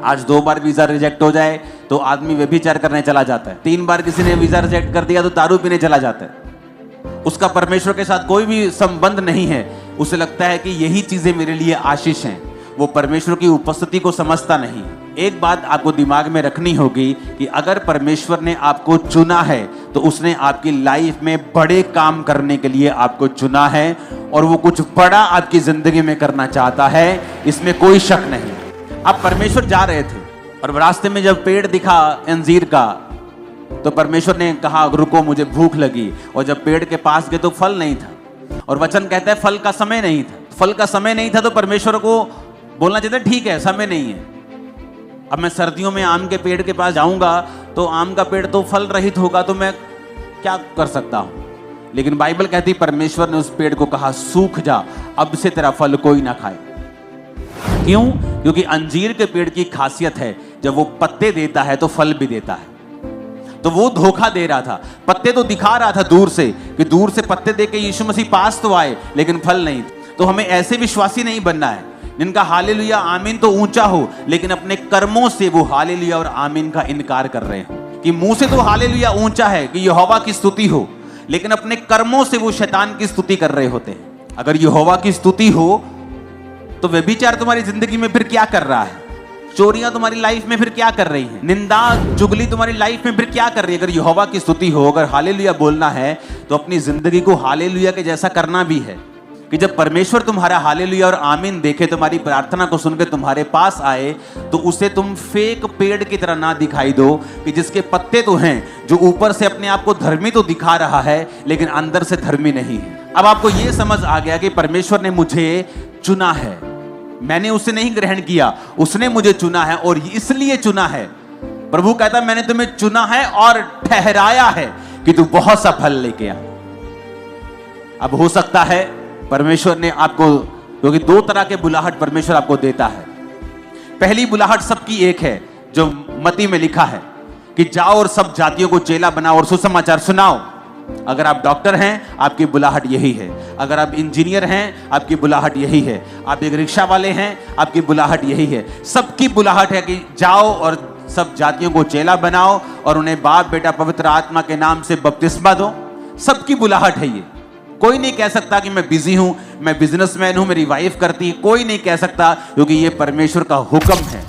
आज 2 बार visa reject हो जाए तो आदमी व्यभिचार करने चला जाता है, 3 बार किसी ने वीजा रिजेक्ट कर दिया तो दारू पीने चला जाता है। उसका परमेश्वर के साथ कोई भी संबंध नहीं है। उसे लगता है कि यही चीजें मेरे लिए आशीष हैं। वो परमेश्वर की उपस्थिति को समझता नहीं। एक बात आपको दिमाग में रखनी होगी कि अगर परमेश्वर ने आपको चुना है तो उसने आपकी लाइफ में बड़े काम करने के लिए आपको चुना है और वो कुछ बड़ा आपकी जिंदगी में करना चाहता है, इसमें कोई शक नहीं। आप परमेश्वर जा रहे थे और रास्ते में जब पेड़ दिखा अंजीर का तो परमेश्वर ने कहा रुको, मुझे भूख लगी। और जब पेड़ के पास गए तो फल नहीं था और वचन कहता है फल का समय नहीं था। फल का समय नहीं था तो परमेश्वर को बोलना चाहिए ठीक है, समय नहीं है। अब मैं सर्दियों में आम के पेड़ के पास जाऊंगा तो आम का पेड़ तो फल रहित होगा, तो मैं क्या कर सकता हूं। लेकिन बाइबल कहती परमेश्वर ने उस पेड़ को कहा सूख जा, अब से तेरा फल कोई ना खाए। क्यों? क्योंकि अंजीर के पेड़ की खासियत है जब वो पत्ते देता है तो फल भी देता है। तो वो धोखा दे रहा था। पत्ते तो दिखा रहा था दूर से कि दूर से पत्ते देके यीशु मसीह पास तो आए, लेकिन फल नहीं। तो हमें ऐसे विश्वासी नहीं बनना है जिनका हालेलुया आमीन तो ऊंचा हो, लेकिन अपने कर्मों से वो हालेलुया और आमीन का इनकार कर रहे हो। कि मुंह से तो हालेलुया ऊंचा है कि यहोवा की स्तुति हो, लेकिन अपने कर्मों से वो शैतान की स्तुति कर रहे होते हैं। अगर यहोवा की स्तुति हो तो व्यभिचार तुम्हारी जिंदगी में फिर क्या कर रहा है? चोरियां तुम्हारी लाइफ में फिर क्या कर रही हैं? निंदा चुगली तुम्हारी लाइफ में फिर क्या कर रही है? अगर यहोवा की स्तुति हो, अगर हालेलुया बोलना है तो अपनी जिंदगी को हालेलुया के जैसा करना भी है कि जब परमेश्वर तुम्हारा हालेलुया और आमीन देखे, तुम्हारी प्रार्थना को सुनकर तुम्हारे पास आए, तो उसे तुम फेक पेड़ की तरह ना दिखाई दो कि जिसके पत्ते तो हैं, जो ऊपर से अपने आप को धर्मी तो दिखा रहा है लेकिन अंदर से धर्मी नहीं है। अब आपको यह समझ आ गया कि परमेश्वर ने मुझे चुना है, मैंने उसे नहीं ग्रहण किया, उसने मुझे चुना है और इसलिए चुना है। प्रभु कहता मैंने तुम्हें चुना है और ठहराया है कि तू बहुत सा फल लेके आ। अब हो सकता है परमेश्वर ने आपको, क्योंकि 2 तरह के बुलाहट परमेश्वर आपको देता है। पहली बुलाहट सबकी एक है जो मत्ती में लिखा है कि जाओ और सब जातियों को चेला बनाओ और सुसमाचार सुनाओ। अगर आप डॉक्टर हैं आपकी बुलाहट यही है, अगर आप इंजीनियर हैं आपकी बुलाहट यही है, आप एक रिक्शा वाले हैं आपकी बुलाहट यही है। सबकी बुलाहट है कि जाओ और सब जातियों को चेला बनाओ और उन्हें बाप बेटा पवित्र आत्मा के नाम से बपतिस्मा दो। सबकी बुलाहट है ये। कोई नहीं कह सकता कि मैं बिजी हूं, मैं बिजनेसमैन हूं, मेरी वाइफ करती है, कोई नहीं कह सकता, क्योंकि ये परमेश्वर का हुक्म है।